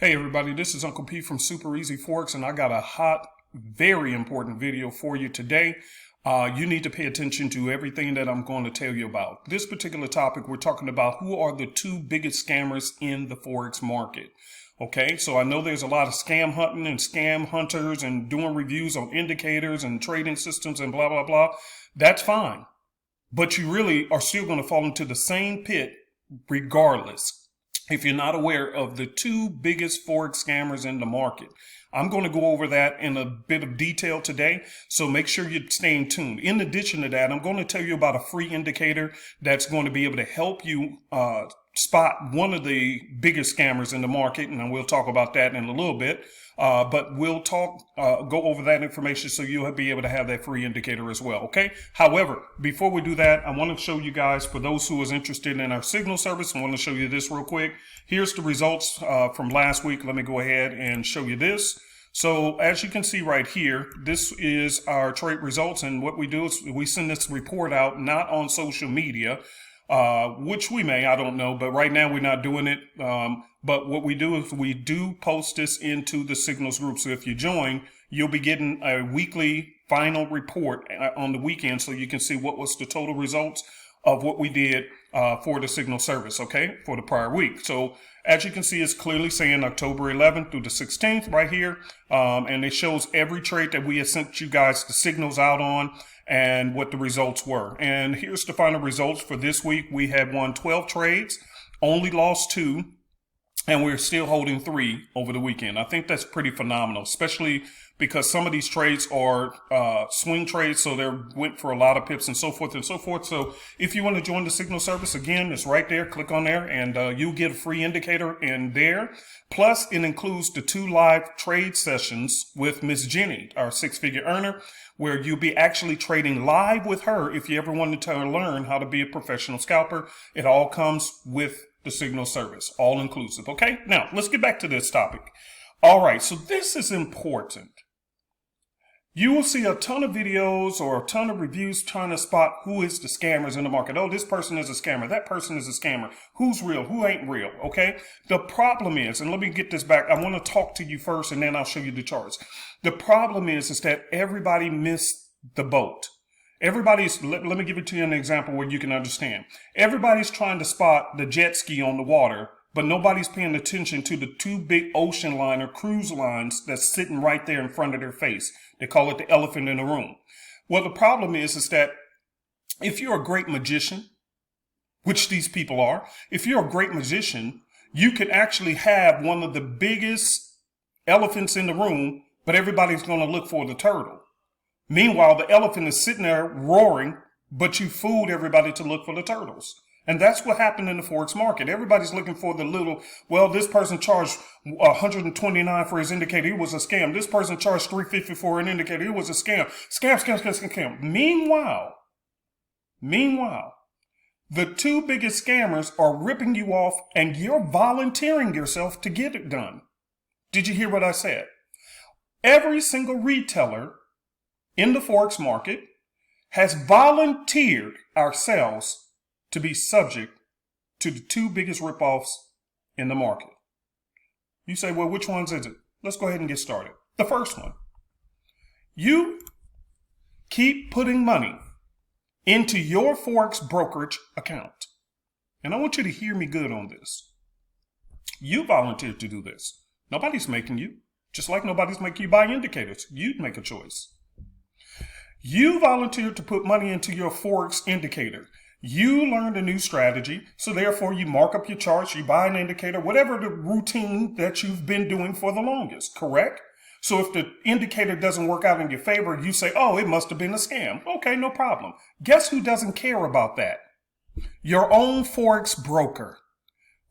Hey everybody, this is Uncle P from Super Easy Forex, and I got a hot, very important video for you today. You need to pay attention to everything that I'm going to tell you about. This particular topic, we're talking about who are the two biggest scammers in the Forex market. Okay, so I know there's a lot of scam hunting and scam hunters and doing reviews on indicators and trading systems and blah, blah, blah. That's fine. But you really are still going to fall into the same pit regardless, if you're not aware of the two biggest Forex scammers in the market. I'm going to go over that in a bit of detail today, so make sure you're staying tuned. In addition to that, I'm going to tell you about a free indicator that's going to be able to help you spot one of the biggest scammers in the market, and we'll talk about that in a little bit. But we'll go over that information so you'll be able to have that free indicator as well, okay? However, before we do that, I want to show you guys, for those who is interested in our signal service, I want to show you this real quick. Here's the results from last week. Let me go ahead and show you this. So as you can see right here, this is our trade results, and what we do is we send this report out not on social media, which we may, I don't know, but right now we're not doing it. But what we do is we do post this into the signals group. So if you join, you'll be getting a weekly final report on the weekend, so you can see what was the total results of what we did for the signal service, okay, for the prior week. So as you can see, it's clearly saying October 11th through the 16th right here. And it shows every trade that we have sent you guys the signals out on and what the results were. And here's the final results for this week. We had won 12 trades, only lost 2, and we're still holding 3 over the weekend. I think that's pretty phenomenal, especially because some of these trades are swing trades, so they went for a lot of pips and so forth and so forth. So if you want to join the signal service, again, it's right there. Click on there, and you'll get a free indicator in there. Plus, it includes the 2 live trade sessions with Miss Jenny, our 6-figure earner, where you'll be actually trading live with her if you ever wanted to learn how to be a professional scalper. It all comes with the signal service, all inclusive. Okay, now let's get back to this topic. All right, so this is important. You will see a ton of videos or a ton of reviews trying to spot who is the scammers in the market. Oh, this person is a scammer. That person is a scammer. Who's real? Who ain't real? Okay. The problem is, and let me get this back. I want to talk to you first, and then I'll show you the charts. The problem is that everybody missed the boat. Everybody's, let me give it to you an example where you can understand. Everybody's trying to spot the jet ski on the water, but nobody's paying attention to the 2 big ocean liner cruise lines that's sitting right there in front of their face. They call it the elephant in the room. Well, the problem is that if you're a great magician, which these people are, if you're a great magician, you can actually have one of the biggest elephants in the room, but everybody's going to look for the turtle. Meanwhile, the elephant is sitting there roaring, but you fooled everybody to look for the turtles. And that's what happened in the Forex market. Everybody's looking for the little, well, this person charged $129 for his indicator. It was a scam. This person charged $350 for an indicator. It was a scam. Scam. Meanwhile, the 2 biggest scammers are ripping you off, and you're volunteering yourself to get it done. Did you hear what I said? Every single retailer in the Forex market has volunteered ourselves to be subject to the 2 biggest ripoffs in the market. You say, well, which ones is it? Let's go ahead and get started. The first one, you keep putting money into your Forex brokerage account. And I want you to hear me good on this. You volunteered to do this. Nobody's making you, just like nobody's making you buy indicators. You'd make a choice. You volunteered to put money into your Forex indicator. You learned a new strategy, so therefore you mark up your charts, you buy an indicator, whatever the routine that you've been doing for the longest, correct? So if the indicator doesn't work out in your favor, you say, oh, it must have been a scam. Okay, no problem. Guess who doesn't care about that? Your own Forex broker.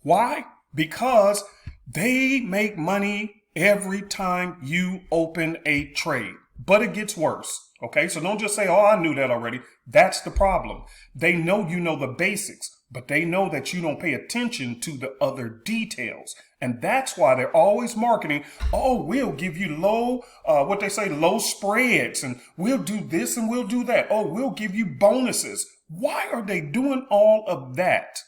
Why? Because they make money every time you open a trade. But it gets worse. Okay, so don't just say, oh, I knew that already. That's the problem. They know you know the basics, but they know that you don't pay attention to the other details. And that's why they're always marketing, oh, we'll give you low spreads, and we'll do this and we'll do that. Oh, we'll give you bonuses. Why are they doing all of that?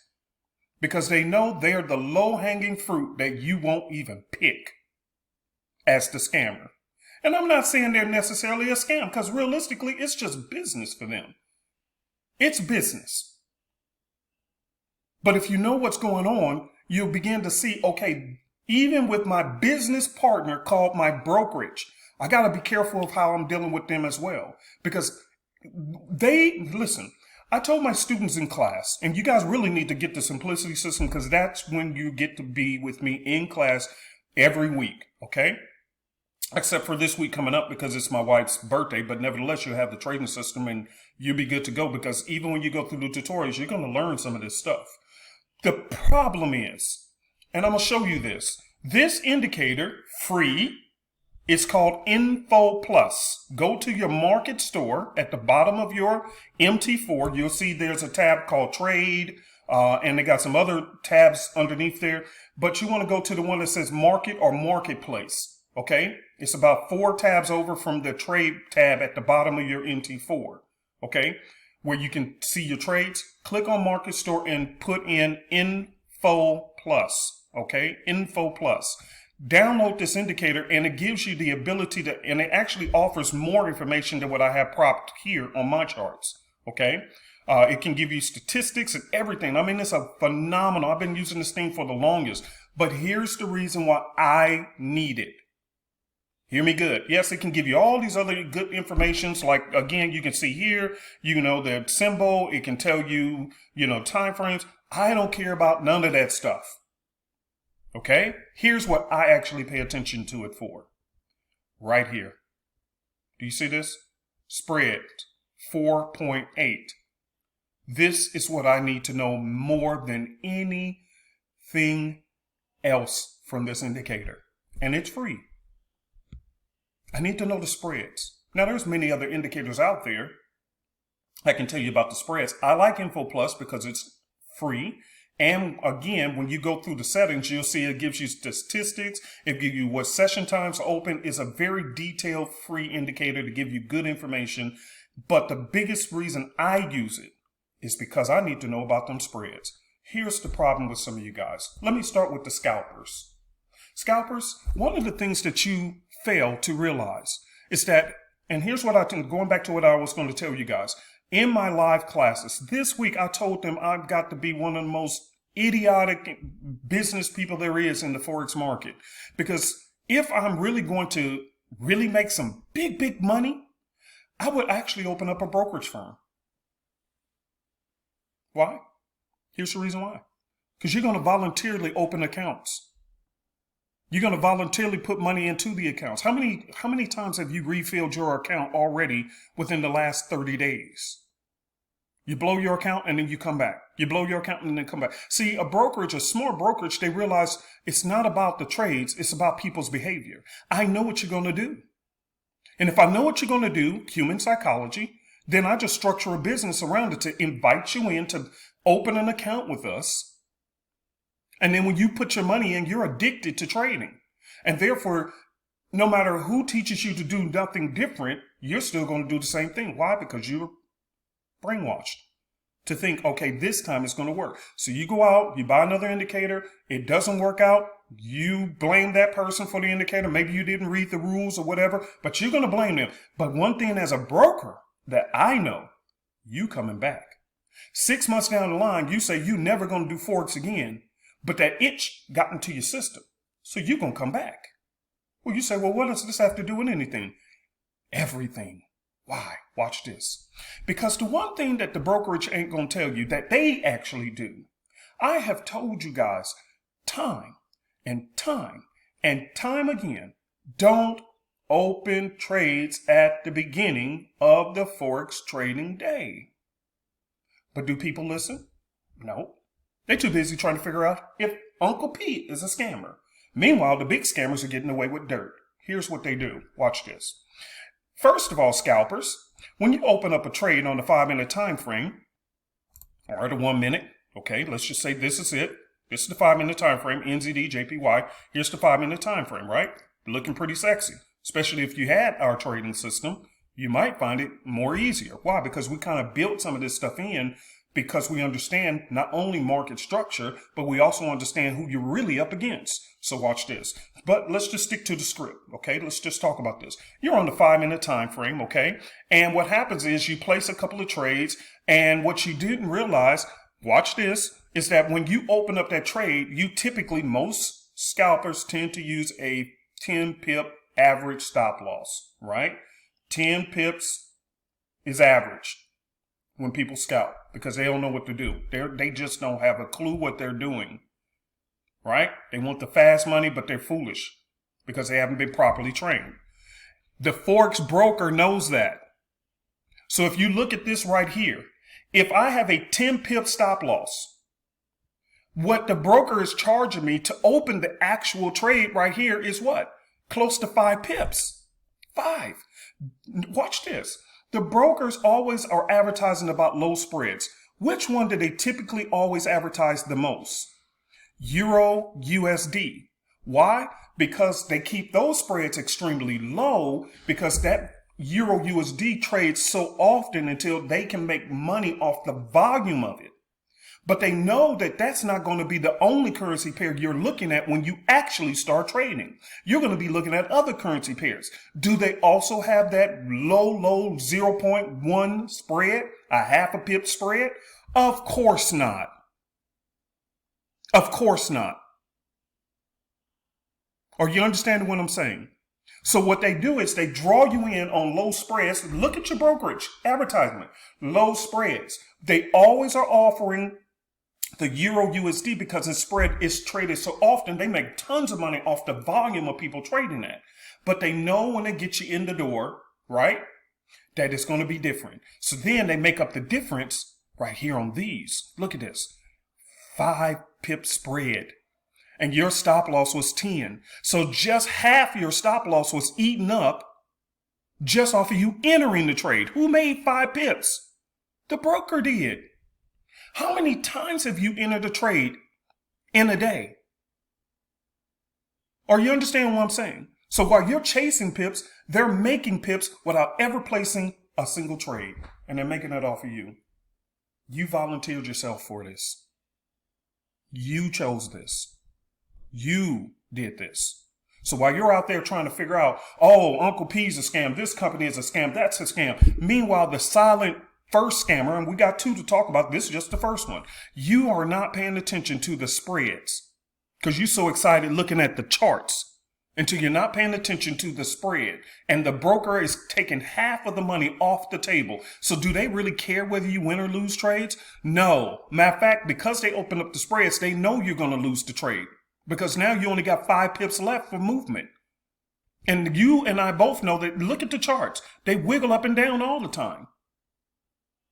Because they know they're the low-hanging fruit that you won't even pick as the scammer. And I'm not saying they're necessarily a scam, because realistically, it's just business for them. It's business. But if you know what's going on, you'll begin to see, okay, even with my business partner called my brokerage, I got to be careful of how I'm dealing with them as well. Because listen, I told my students in class, and you guys really need to get the simplicity system, because that's when you get to be with me in class every week, okay? Except for this week coming up, because it's my wife's birthday, but nevertheless, you'll have the trading system and you'll be good to go, because even when you go through the tutorials, you're going to learn some of this stuff. The problem is, and I'm going to show you this indicator, free, it's called Info Plus. Go to your market store at the bottom of your MT4. You'll see there's a tab called Trade, and they got some other tabs underneath there, but you want to go to the one that says Market or Marketplace. Okay, it's about 4 tabs over from the trade tab at the bottom of your MT4. Okay, where you can see your trades. Click on Market Store and put in Info Plus. Okay, Info Plus. Download this indicator, and it gives you the ability to, and it actually offers more information than what I have propped here on my charts. Okay, it can give you statistics and everything. I mean, it's a phenomenal. I've been using this thing for the longest, but here's the reason why I need it. Hear me good. Yes, it can give you all these other good informations. Like, again, you can see here, the symbol. It can tell you, time frames. I don't care about none of that stuff. Okay? Here's what I actually pay attention to it for. Right here. Do you see this? Spread 4.8. This is what I need to know more than anything else from this indicator. And it's free. I need to know the spreads. Now, there's many other indicators out there. I can tell you about the spreads. I like Info Plus because it's free. And again, when you go through the settings, you'll see it gives you statistics. It gives you what session times are open. It's a very detailed free indicator to give you good information. But the biggest reason I use it is because I need to know about them spreads. Here's the problem with some of you guys. Let me start with the scalpers. Scalpers, one of the things that you fail to realize is that, and here's what going back to what I was going to tell you guys. In my live classes this week, I told them I've got to be one of the most idiotic business people there is in the Forex market. Because if I'm really going to really make some big money, I would actually open up a brokerage firm. Why? Here's the reason why. Because you're going to voluntarily open accounts. You're going to voluntarily put money into the accounts. How many times have you refilled your account already within the last 30 days? You blow your account and then you come back. You blow your account and then come back. See, a smart brokerage, they realize it's not about the trades. It's about people's behavior. I know what you're going to do. And if I know what you're going to do, human psychology, then I just structure a business around it to invite you in to open an account with us. And then when you put your money in, you're addicted to trading. And therefore, no matter who teaches you to do nothing different, you're still going to do the same thing. Why? Because you're brainwashed to think, okay, this time it's going to work. So you go out, you buy another indicator. It doesn't work out. You blame that person for the indicator. Maybe you didn't read the rules or whatever, but you're going to blame them. But one thing as a broker that I know, you coming back. 6 months down the line, you say you're never going to do Forex again. But that itch got into your system. So you're going to come back. Well, you say, well, what does this have to do with anything? Everything. Why? Watch this. Because the one thing that the brokerage ain't going to tell you that they actually do, I have told you guys time and time again, don't open trades at the beginning of the Forex trading day. But do people listen? No. They're too busy trying to figure out if Uncle Pete is a scammer. Meanwhile, the big scammers are getting away with dirt. Here's what they do. Watch this. First of all, scalpers, when you open up a trade on the 5-minute time frame, or the 1 minute, okay, let's just say this is it. This is the 5-minute time frame, NZD, JPY. Here's the 5-minute time frame, right? Looking pretty sexy, especially if you had our trading system. You might find it more easier. Why? Because we kind of built some of this stuff in because we understand not only market structure, but we also understand who you're really up against. So watch this. But let's just stick to the script, okay? Let's just talk about this. You're on the 5-minute time frame, okay? And what happens is you place a couple of trades, and what you didn't realize, watch this, is that when you open up that trade, you typically, most scalpers tend to use a 10 pip average stop loss, right? 10 pips is average when people scalp because they don't know what to do. They just don't have a clue what they're doing, right? They want the fast money, but they're foolish because they haven't been properly trained. The Forex broker knows that. So if you look at this right here, if I have a 10 pip stop loss, what the broker is charging me to open the actual trade right here is what? Close to 5 pips. 5. Watch this. The brokers always are advertising about low spreads. Which one do they typically always advertise the most? Euro USD. Why? Because they keep those spreads extremely low because that Euro USD trades so often until they can make money off the volume of it. But they know that that's not going to be the only currency pair you're looking at when you actually start trading. You're going to be looking at other currency pairs. Do they also have that low 0.1 spread, a half a pip spread? Of course not. Of course not. Are you understanding what I'm saying? So what they do is they draw you in on low spreads. Look at your brokerage advertisement. Low spreads. They always are offering the Euro USD because the spread is traded so often. They make tons of money off the volume of people trading that. But they know when they get you in the door, right, that it's going to be different. So then they make up the difference right here on these. Look at this. 5 pip spread. And your stop loss was 10. So just half your stop loss was eaten up just off of you entering the trade. Who made 5 pips? The broker did. How many times have you entered a trade in a day? Are you understanding what I'm saying? So while you're chasing pips, they're making pips without ever placing a single trade. And they're making it off of you. You volunteered yourself for this. You chose this. You did this. So while you're out there trying to figure out, oh, Uncle P's a scam, this company is a scam, that's a scam. Meanwhile, the silent first scammer, and we got 2 to talk about, this is just the first one. You are not paying attention to the spreads because you're so excited looking at the charts until you're not paying attention to the spread. And the broker is taking half of the money off the table. So do they really care whether you win or lose trades? No. Matter of fact, because they open up the spreads, they know you're going to lose the trade. Because now you only got 5 pips left for movement. And you and I both know that, look at the charts. They wiggle up and down all the time.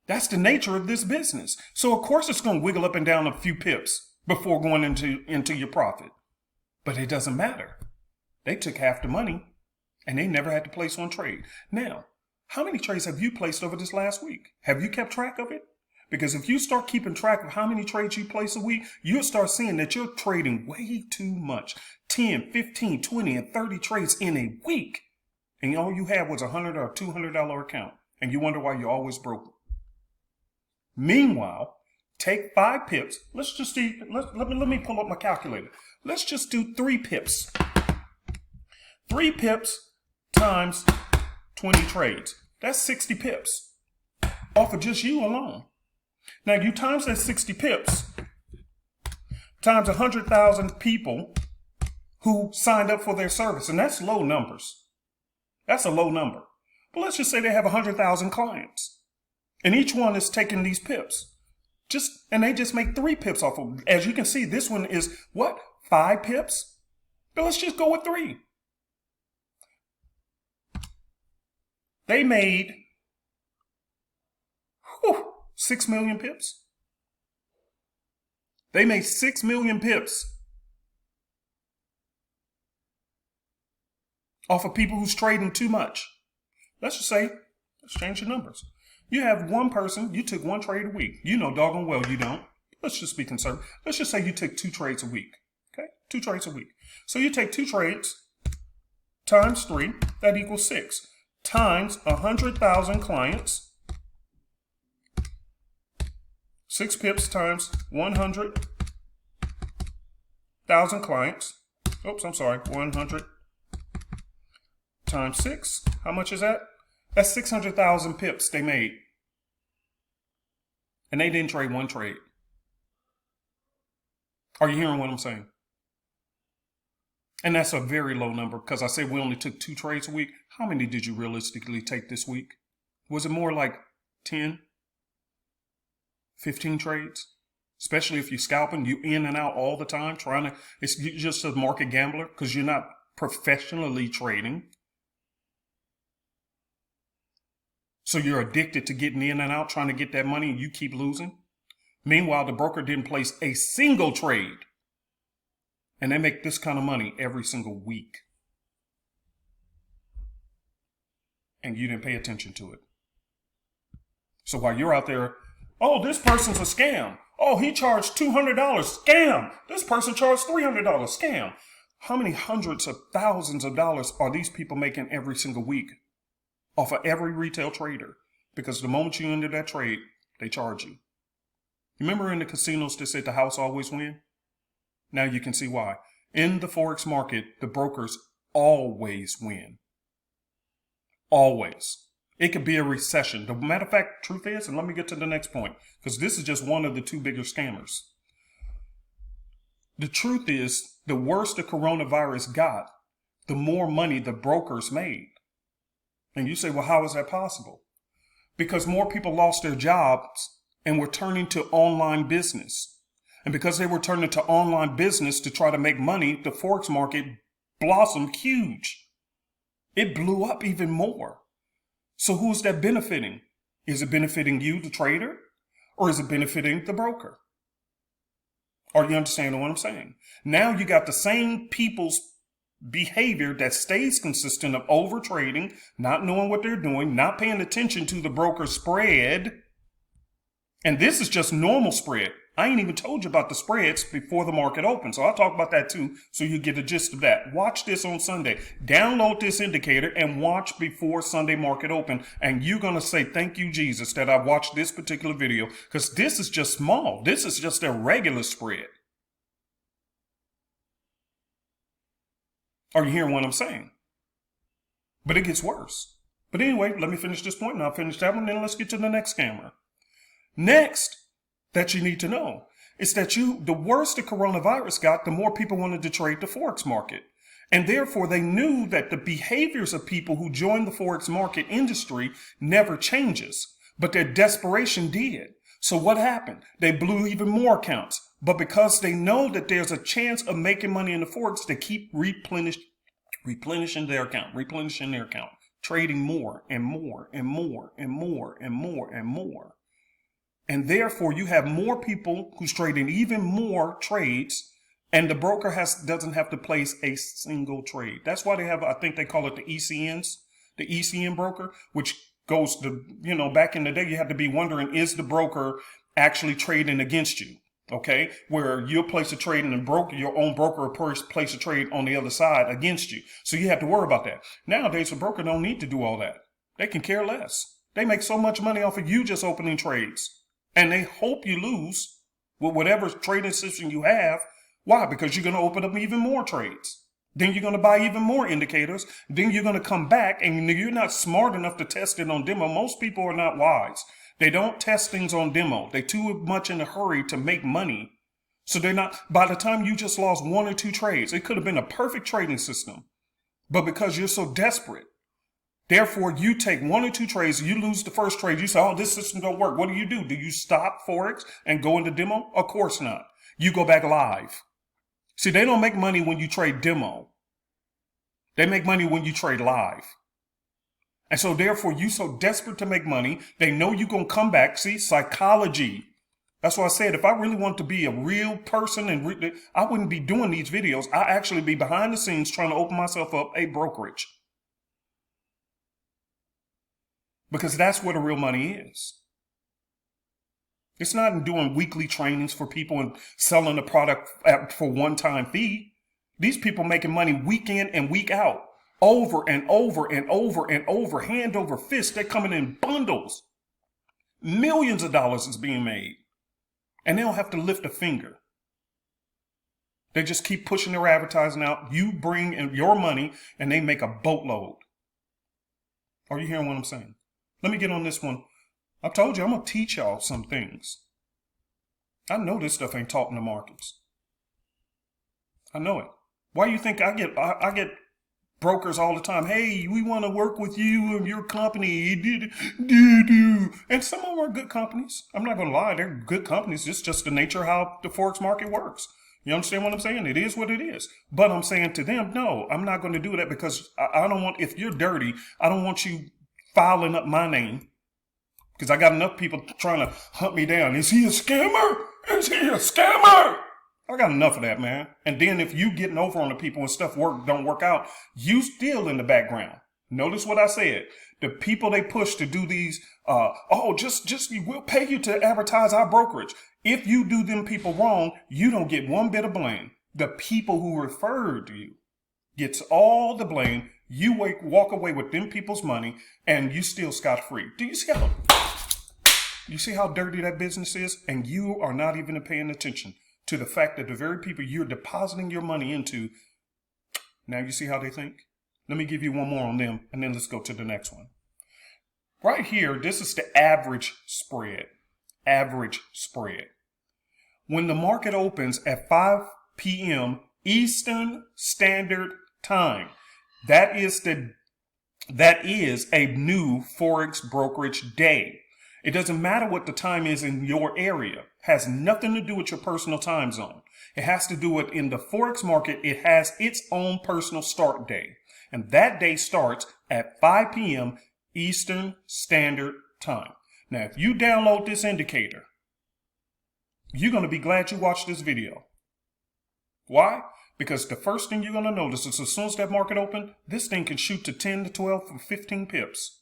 That's the nature of this business. So of course it's going to wiggle up and down a few pips before going into your profit. But it doesn't matter. They took half the money and they never had to place one trade. Now, how many trades have you placed over this last week? Have you kept track of it? Because if you start keeping track of how many trades you place a week, you'll start seeing that you're trading way too much. 10, 15, 20, and 30 trades in a week. And all you had was a $100 or $200 account. And you wonder why you're always broke. Meanwhile, take 5 pips. Let's just see. Let me pull up my calculator. Let's just do 3 pips. 3 pips times 20 trades. That's 60 pips off of just you alone. Now you times that 60 pips times 100,000 people who signed up for their service. And that's low numbers. That's a low number. But let's just say they have 100,000 clients. And each one is taking these pips. And they just make 3 pips off of them. As you can see, this one is what? 5 pips? But let's just go with 3. They made 6 million pips. They made 6 million pips off of people who's trading too much. Let's just say, let's change the numbers. You have one person, you took one trade a week. You know doggone well you don't. Let's just be conservative. Let's just say you take 2 trades a week. Okay? 2 trades a week. So you take 2 trades times 3, that equals 6, times 100,000 clients. 6 pips times 100,000 clients. Oops, I'm sorry. 100 times 6. How much is that? That's 600,000 pips they made. And they didn't trade one trade. Are you hearing what I'm saying? And that's a very low number because I said we only took 2 trades a week. How many did you realistically take this week? Was it more like 10, 15 trades? Especially if you're scalping, you in and out all the time you're just a market gambler because you're not professionally trading. So you're addicted to getting in and out, trying to get that money, and you keep losing. Meanwhile, the broker didn't place a single trade. And they make this kind of money every single week. And you didn't pay attention to it. So while you're out there, oh, this person's a scam. Oh, he charged $200. Scam. This person charged $300. Scam. How many hundreds of thousands of dollars are these people making every single week off of every retail trader? Because the moment you enter that trade, they charge you. Remember in the casinos they said the house always win? Now you can see why. In the Forex market, the brokers always win. Always. It could be a recession. The matter of fact, truth is, and let me get to the next point, because this is just one of the 2 bigger scammers. The truth is, the worse the coronavirus got, the more money the brokers made. And you say, well, how is that possible? Because more people lost their jobs and were turning to online business. And because they were turning to online business to try to make money, the Forex market blossomed huge. It blew up even more. So who's that benefiting? Is it benefiting you, the trader? Or is it benefiting the broker? Are you understanding what I'm saying? Now you got the same people's behavior that stays consistent of over trading, not knowing what they're doing, not paying attention to the broker spread. And this is just normal spread. I ain't even told you about the spreads before the market opens. So I'll talk about that too, so you get a gist of that. Watch this on Sunday. Download this indicator and watch before Sunday market open. And you're going to say, thank you, Jesus, that I watched this particular video, because this is just small. This is just a regular spread. Are you hearing what I'm saying? But it gets worse. But anyway, let me finish this point and I'll finish that one. Then let's get to the next scammer. Next, that you need to know is that the worse the coronavirus got, the more people wanted to trade the Forex market. And therefore, they knew that the behaviors of people who join the Forex market industry never changes, but their desperation did. So what happened? They blew even more accounts. But because they know that there's a chance of making money in the Forex, they keep replenishing their account, trading more and more and more and more and more and more. And therefore, you have more people who's trading even more trades, and the broker doesn't have to place a single trade. That's why they have, I think they call it the ECNs, the ECN broker, which goes to, back in the day, you had to be wondering, is the broker actually trading against you? Okay, where you'll place a trade and your own broker will place a trade on the other side against you. So you have to worry about that. Nowadays, a broker don't need to do all that. They can care less. They make so much money off of you just opening trades. And they hope you lose with whatever trading system you have. Why? Because you're going to open up even more trades. Then you're going to buy even more indicators. Then you're going to come back and you're not smart enough to test it on demo. Most people are not wise. They don't test things on demo. They're too much in a hurry to make money. So they're not, by the time you just lost 1 or 2 trades, it could have been a perfect trading system. But because you're so desperate, therefore you take 1 or 2 trades, you lose the first trade. You say, oh, this system don't work. What do? Do you stop Forex and go into demo? Of course not. You go back live. See, they don't make money when you trade demo. They make money when you trade live. And so therefore, you so desperate to make money, they know you're going to come back. See, psychology. That's why I said if I really want to be a real person and I wouldn't be doing these videos. I actually be behind the scenes trying to open myself up a brokerage. Because that's where the real money is. It's not in doing weekly trainings for people and selling the product for one-time fee. These people making money week in and week out, over and over and over and over, hand over fist. They're coming in bundles. Millions of dollars is being made. And they don't have to lift a finger. They just keep pushing their advertising out. You bring in your money and they make a boatload. Are you hearing what I'm saying? Let me get on this one. I told you I'm going to teach y'all some things. I know this stuff ain't taught in the markets. I know it. Why do you think I get brokers all the time? Hey, we want to work with you and your company. And some of them are good companies. I'm not going to lie. They're good companies. It's just the nature of how the Forex market works. You understand what I'm saying? It is what it is. But I'm saying to them, no, I'm not going to do that because I don't want, if you're dirty, I don't want you filing up my name. Because I got enough people trying to hunt me down. Is he a scammer? Is he a scammer? I got enough of that, man. And then if you getting over on the people and stuff don't work out, you still in the background. Notice what I said. The people they push to do these, we'll pay you to advertise our brokerage. If you do them people wrong, you don't get one bit of blame. The people who referred you gets all the blame. You walk away with them people's money and you still scot-free. Do you see how dirty that business is? And you are not even paying attention to the fact that the very people you're depositing your money into, now you see how they think? Let me give you one more on them, and then let's go to the next one. Right here, this is the average spread. Average spread. When the market opens at 5 p.m. Eastern Standard Time, that is a new Forex brokerage day. It doesn't matter what the time is in your area. It has nothing to do with your personal time zone. It has to do with, in the Forex market, it has its own personal start day. And that day starts at 5 p.m. Eastern Standard Time. Now, if you download this indicator, you're going to be glad you watched this video. Why? Because the first thing you're going to notice is as soon as that market opens, this thing can shoot to 10 to 12 or 15 pips.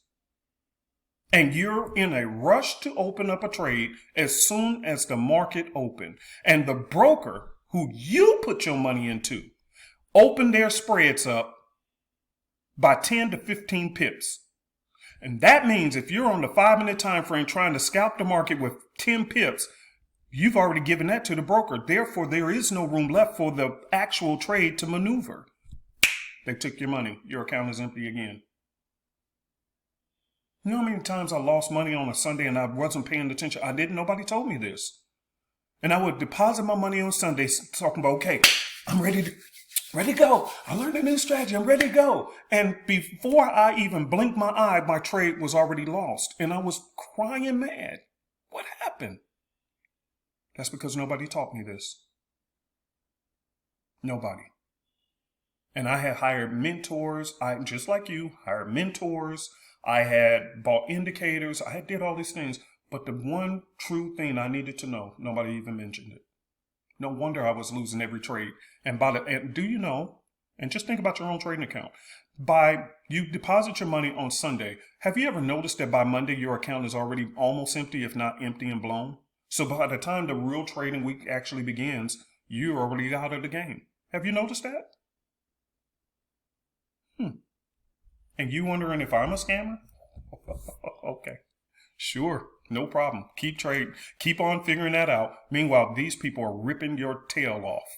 And you're in a rush to open up a trade as soon as the market opens. And the broker who you put your money into open their spreads up by 10 to 15 pips. And that means if you're on the 5-minute time frame trying to scalp the market with 10 pips, you've already given that to the broker. Therefore, there is no room left for the actual trade to maneuver. They took your money. Your account is empty again. You know how many times I lost money on a Sunday and I wasn't paying attention? Nobody told me this. And I would deposit my money on Sundays talking about, okay, I'm ready to go. I learned a new strategy. I'm ready to go. And before I even blinked my eye, my trade was already lost. And I was crying mad. What happened? That's because nobody taught me this. Nobody. And I had hired mentors. I, just like you, hired mentors. I had bought indicators. I did all these things. But the one true thing I needed to know, nobody even mentioned it. No wonder I was losing every trade. And do you know, and just think about your own trading account. You deposit your money on Sunday. Have you ever noticed that by Monday, your account is already almost empty, if not empty and blown? So by the time the real trading week actually begins, you're already out of the game. Have you noticed that? And you wondering if I'm a scammer? Okay. Sure. No problem. Keep trading. Keep on figuring that out. Meanwhile, these people are ripping your tail off.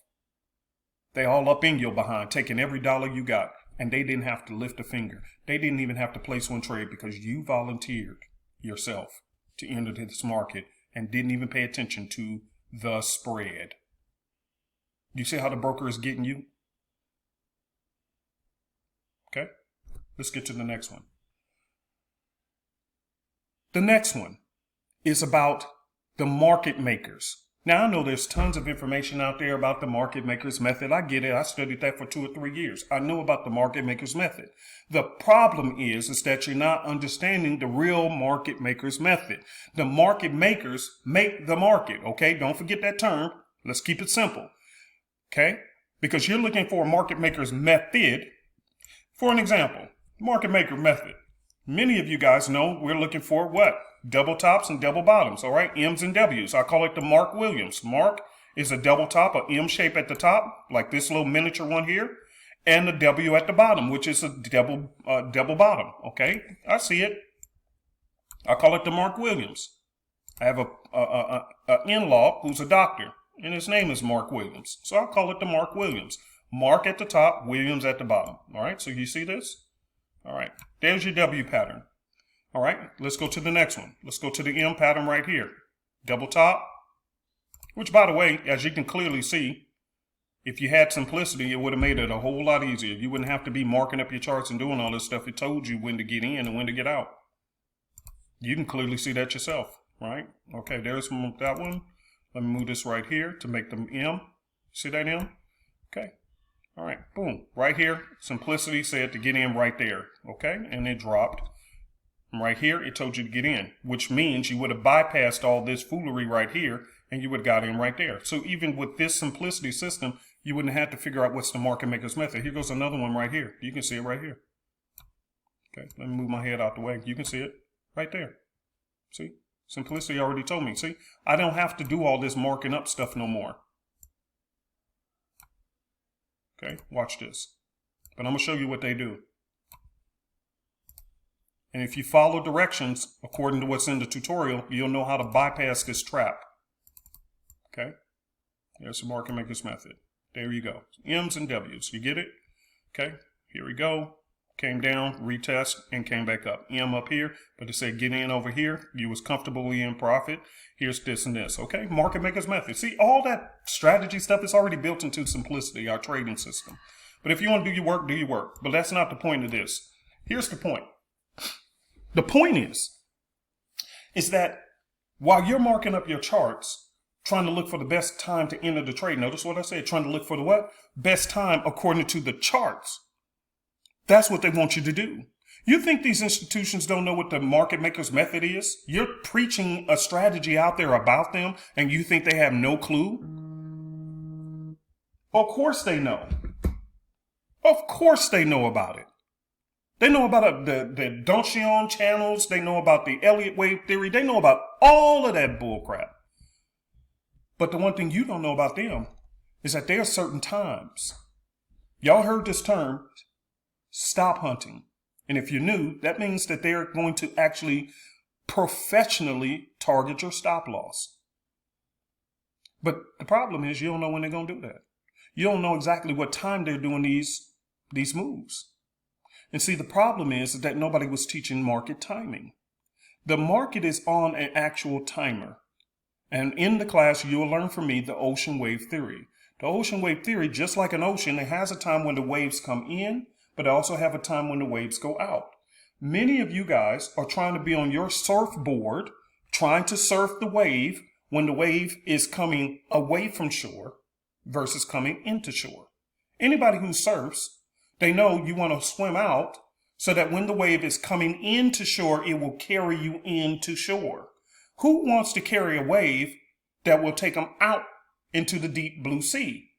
They all up in your behind, taking every dollar you got. And they didn't have to lift a finger. They didn't even have to place one trade because you volunteered yourself to enter this market and didn't even pay attention to the spread. You see how the broker is getting you? Okay. Let's get to the next one. The next one is about the market makers. Now, I know there's tons of information out there about the market maker's method. I get it. I studied that for 2 or 3 years. I know about the market maker's method. The problem is that you're not understanding the real market maker's method. The market makers make the market, okay? Don't forget that term. Let's keep it simple, okay? Because you're looking for a market maker's method. For an example, market maker method. Many of you guys know we're looking for what? Double tops and double bottoms, all right? M's and W's. I call it the Mark Williams. Mark is a double top, a M shape at the top, like this little miniature one here, and the W at the bottom, which is a double bottom, okay? I see it. I call it the Mark Williams. I have a in-law who's a doctor, and his name is Mark Williams. So I call it the Mark Williams. Mark at the top, Williams at the bottom. All right, so you see this? All right, there's your W pattern. All right, let's go to the next one. Let's go to the M pattern right here. Double top, which, by the way, as you can clearly see, if you had simplicity, it would have made it a whole lot easier. You wouldn't have to be marking up your charts and doing all this stuff. It told you when to get in and when to get out. You can clearly see that yourself, right? Okay, there's that one. Let me move this right here to make them M. See that M? Okay. All right, boom. Right here, simplicity said to get in right there, okay? And it dropped. Right here, it told you to get in, which means you would have bypassed all this foolery right here, and you would have got in right there. So even with this simplicity system, you wouldn't have to figure out what's the market maker's method. Here goes another one right here. You can see it right here. Okay, let me move my head out the way. You can see it right there. See? Simplicity already told me. See? I don't have to do all this marking up stuff no more. Okay, watch this. But I'm going to show you what they do. And if you follow directions according to what's in the tutorial, you'll know how to bypass this trap. Okay? There's the market maker's method. There you go. M's and W's. You get it? Okay, here we go. Came down, retest, and came back up. M up here, but it said get in over here. You was comfortably in profit. Here's this and this. Okay, market maker's method. See, all that strategy stuff is already built into Simplicity, our trading system. But if you want to do your work, do your work. But that's not the point of this. Here's the point. The point is that while you're marking up your charts, trying to look for the best time to enter the trade, notice what I said, trying to look for the what? Best time according to the charts. That's what they want you to do. You think these institutions don't know what the market maker's method is? You're preaching a strategy out there about them, and you think they have no clue? Of course they know. Of course they know about it. They know about the Donchion channels. They know about the Elliott wave theory. They know about all of that bullcrap. But the one thing you don't know about them is that there are certain times. Y'all heard this term, stop hunting. And if you're new, that means that they're going to actually professionally target your stop loss. But the problem is you don't know when they're going to do that. You don't know exactly what time they're doing these moves. And see, the problem is that nobody was teaching market timing. The market is on an actual timer. And in the class, you'll learn from me the ocean wave theory. The ocean wave theory, just like an ocean, it has a time when the waves come in, but it also have a time when the waves go out. Many of you guys are trying to be on your surfboard, trying to surf the wave when the wave is coming away from shore versus coming into shore. Anybody who surfs, they know you want to swim out so that when the wave is coming into shore, it will carry you into shore. Who wants to carry a wave that will take them out into the deep blue sea?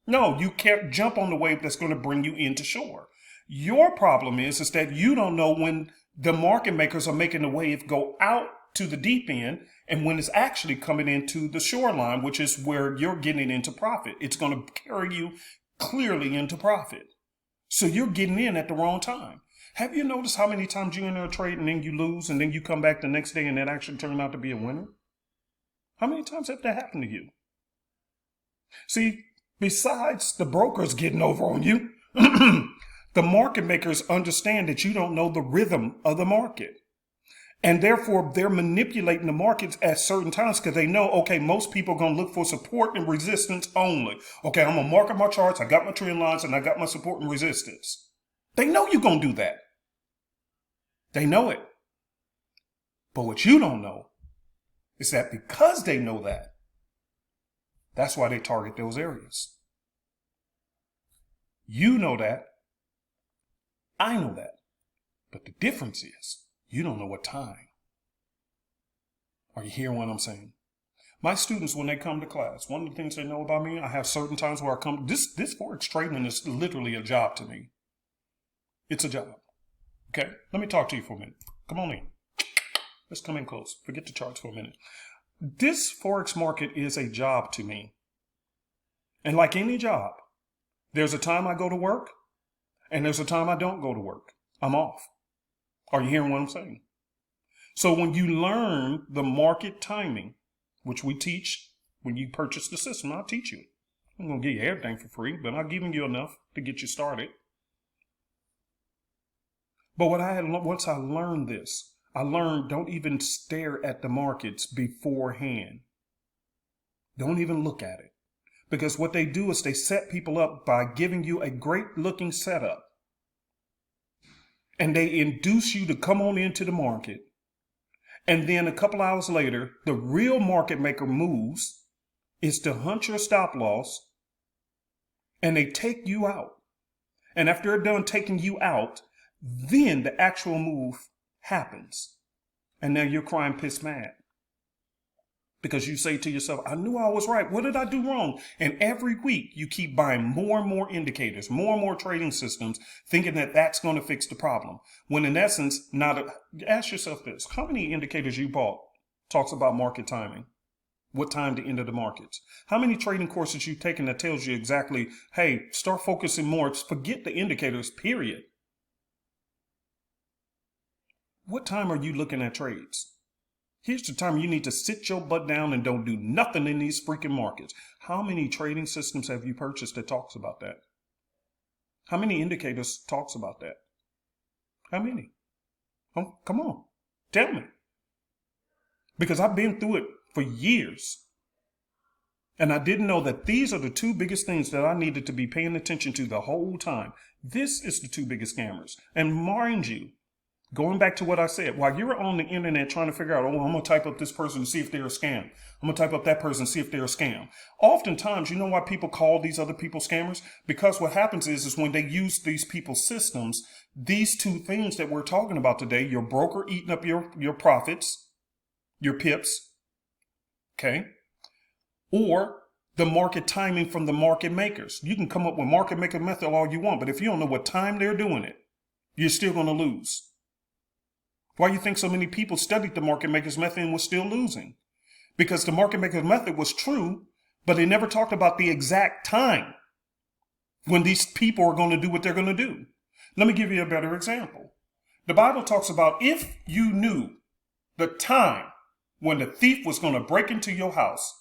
No, you can't jump on the wave that's going to bring you into shore. Your problem is that you don't know when the market makers are making the wave go out to the deep end and when it's actually coming into the shoreline, which is where you're getting into profit. It's going to carry you clearly into profit. So you're getting in at the wrong time. Have you noticed how many times you enter a trade and then you lose and then you come back the next day and that actually turned out to be a winner? How many times have that happened to you? See, besides the brokers getting over on you, the market makers understand that you don't know the rhythm of the market. And therefore, they're manipulating the markets at certain times because they know, okay, most people are going to look for support and resistance only. Okay, I'm going to mark up my charts. I got my trend lines and I got my support and resistance. They know you're going to do that. They know it. But what you don't know is that because they know that, That's why they target those areas. You know that. I know that. But the difference is you don't know what time. Are you hearing what I'm saying? My students, when they come to class, one of the things they know about me, I have certain times where I come. This Forex trading is literally a job to me. It's a job. Okay? Let me talk to you for a minute. Come on in. Let's come in close. Forget the charts for a minute. This Forex market is a job to me. And like any job, there's a time I go to work and there's a time I don't go to work. I'm off. Are you hearing what I'm saying? So when you learn the market timing, which we teach when you purchase the system, I'll teach you. I'm going to give you everything for free, but I've given you enough to get you started. But once I learned this, I learned don't even stare at the markets beforehand. Don't even look at it. Because what they do is they set people up by giving you a great looking setup. And they induce you to come on into the market. And then a couple hours later, the real market maker moves is to hunt your stop loss. And they take you out. And after they're done taking you out, then the actual move happens. And now you're crying piss mad. Because you say to yourself, I knew I was right. What did I do wrong? And every week you keep buying more and more indicators, more and more trading systems, thinking that that's going to fix the problem. When in essence, ask yourself this. How many indicators you bought talks about market timing? What time to enter the markets? How many trading courses you've taken that tells you exactly, hey, start focusing more. Forget the indicators, period. What time are you looking at trades? Here's the time you need to sit your butt down and don't do nothing in these freaking markets. How many trading systems have you purchased that talks about that? How many indicators talks about that? How many? Oh, come on. Tell me. Because I've been through it for years. And I didn't know that these are the two biggest things that I needed to be paying attention to the whole time. This is the two biggest scammers. And mind you, going back to what I said, while you're on the internet trying to figure out, oh, I'm going to type up this person to see if they're a scam. I'm going to type up that person to see if they're a scam. Oftentimes, you know why people call these other people scammers? Because what happens is when they use these people's systems, these two things that we're talking about today, your broker eating up your profits, your pips, okay? Or the market timing from the market makers. You can come up with market maker method all you want, but if you don't know what time they're doing it, you're still going to lose. Why do you think so many people studied the market maker's method and were still losing? Because the market maker's method was true, but they never talked about the exact time when these people are going to do what they're going to do. Let me give you a better example. The Bible talks about if you knew the time when the thief was going to break into your house,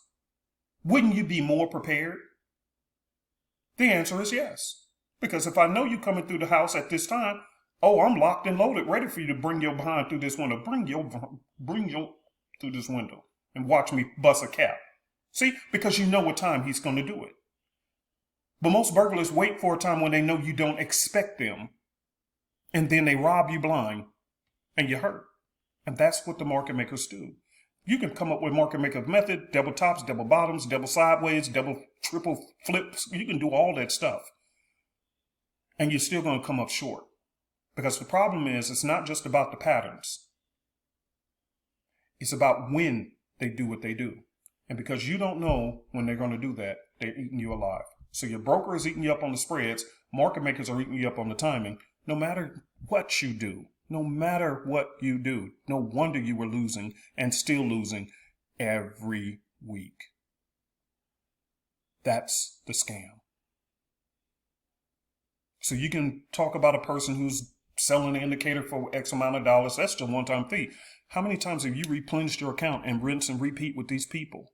wouldn't you be more prepared? The answer is yes. Because if I know you coming through the house at this time, oh, I'm locked and loaded, ready for you to bring your behind through this window. Bring your through this window and watch me bust a cap. See, because you know what time he's going to do it. But most burglars wait for a time when they know you don't expect them. And then they rob you blind and you hurt. And that's what the market makers do. You can come up with market maker method, double tops, double bottoms, double sideways, double triple flips. You can do all that stuff. And you're still going to come up short. Because the problem is, it's not just about the patterns. It's about when they do what they do. And because you don't know when they're going to do that, they're eating you alive. So your broker is eating you up on the spreads. Market makers are eating you up on the timing. No matter what you do, no matter what you do, no wonder you were losing and still losing every week. That's the scam. So you can talk about a person who's selling an indicator for X amount of dollars. That's just a one-time fee. How many times have you replenished your account and rinse and repeat with these people?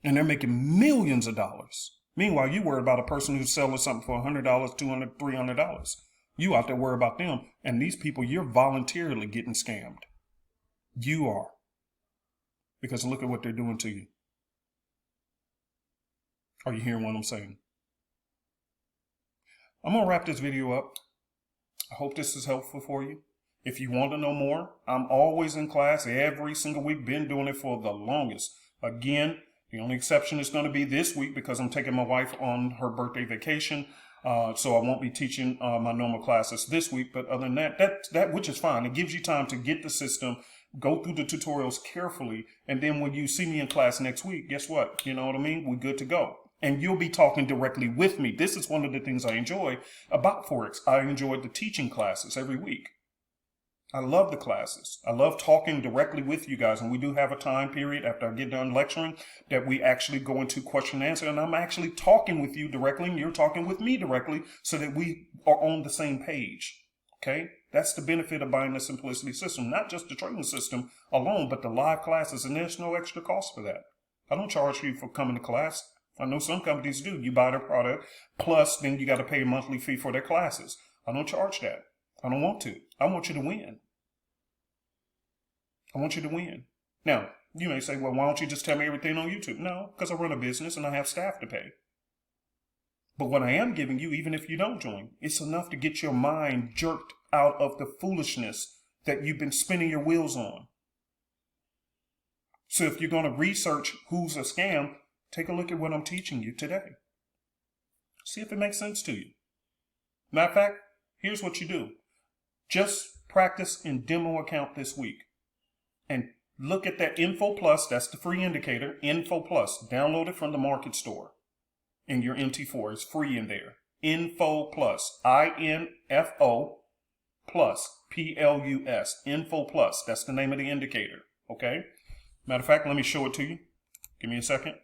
And they're making millions of dollars. Meanwhile, you worry about a person who's selling something for $100, $200, $300. You out there worry about them. And these people, you're voluntarily getting scammed. You are. Because look at what they're doing to you. Are you hearing what I'm saying? I'm going to wrap this video up. I hope this is helpful for you. If you want to know more, I'm always in class every single week. Been doing it for the longest. Again, The only exception is going to be this week because I'm taking my wife on her birthday vacation. So I won't be teaching my normal classes this week. But other than that, which is fine. It gives you time to get the system, go through the tutorials carefully. And then when you see me in class next week, guess what? You know what I mean? We're good to go. And you'll be talking directly with me. This is one of the things I enjoy about Forex. I enjoy the teaching classes every week. I love the classes. I love talking directly with you guys. And we do have a time period after I get done lecturing that we actually go into question and answer. And I'm actually talking with you directly and you're talking with me directly so that we are on the same page. Okay? That's the benefit of buying the Simplicity system. Not just the trading system alone, but the live classes. And there's no extra cost for that. I don't charge you for coming to class. I know some companies do. You buy their product, plus then you got to pay a monthly fee for their classes. I don't charge that. I don't want to. I want you to win. I want you to win. Now, you may say, well, why don't you just tell me everything on YouTube? No, because I run a business and I have staff to pay. But what I am giving you, even if you don't join, it's enough to get your mind jerked out of the foolishness that you've been spinning your wheels on. So if you're going to research who's a scam, take a look at what I'm teaching you today. See if it makes sense to you. Matter of fact, here's what you do. Just practice in demo account this week. And look at that Info Plus, that's the free indicator, Info Plus. Download it from the market store in your MT4. It's free in there. Info Plus, I-N-F-O plus, P-L-U-S, Info Plus. That's the name of the indicator, okay? Matter of fact, let me show it to you. Give me a second.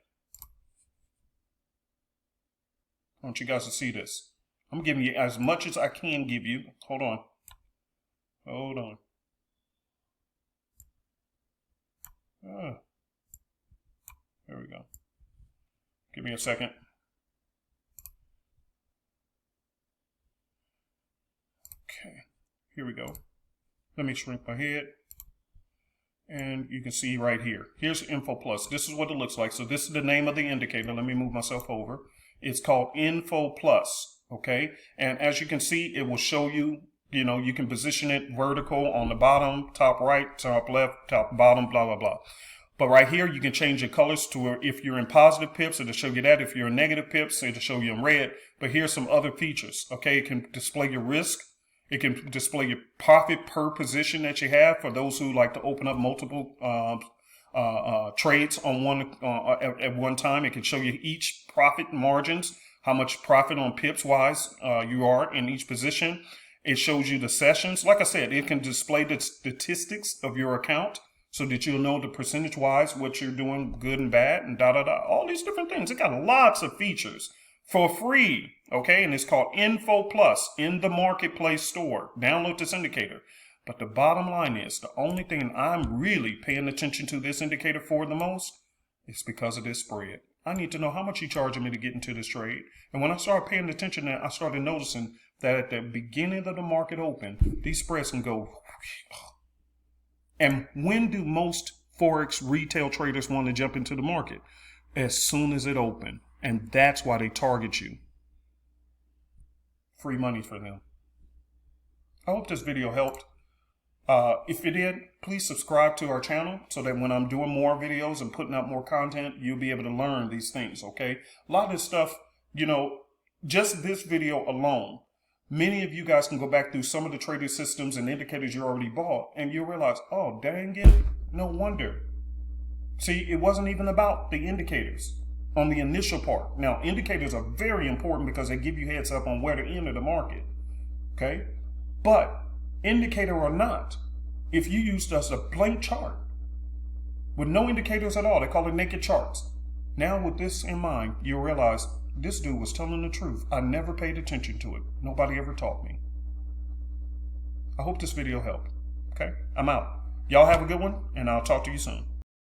I want you guys to see this. I'm giving you as much as I can give you. Hold on. Hold on. There we go. Give me a second. Okay. Here we go. Let me shrink my head. And you can see right here. Here's Info Plus. This is what it looks like. So this is the name of the indicator. Let me move myself over. It's called Info Plus, okay? And as you can see, it will show you, you know, you can position it vertical on the bottom, top right, top left, top bottom, blah, blah, blah. But right here, you can change your colors to where if you're in positive pips, it'll show you that. If you're in negative pips, it'll show you in red. But here's some other features, okay? It can display your risk. It can display your profit per position that you have for those who like to open up multiple trades on at one time. It can show you each profit margins, how much profit on pips wise you are in each position. It shows you the sessions. Like I said, it can display the statistics of your account so that you'll know the percentage wise what you're doing good and bad and all these different things. It got lots of features for free, okay? And it's called Info Plus in the marketplace store. Download this indicator. But the bottom line is, the only thing I'm really paying attention to this indicator for the most is because of this spread. I need to know how much you're charging me to get into this trade. And when I started paying attention to that, I started noticing that at the beginning of the market open, these spreads can go. And when do most Forex retail traders want to jump into the market? As soon as it opens. And that's why they target you. Free money for them. I hope this video helped. If it did, please subscribe to our channel so that when I'm doing more videos and putting out more content, you'll be able to learn these things, okay? A lot of this stuff, you know, just this video alone, many of you guys can go back through some of the trading systems and indicators you already bought, and you'll realize, oh, dang it, no wonder. See, it wasn't even about the indicators on the initial part. Now, indicators are very important because they give you heads up on where to enter the market, okay? But indicator or not, if you use just a blank chart with no indicators at all, they call it naked charts. Now with this in mind, you'll realize this dude was telling the truth. I never paid attention to it. Nobody ever taught me. I hope this video helped. Okay, I'm out. Y'all have a good one, and I'll talk to you soon.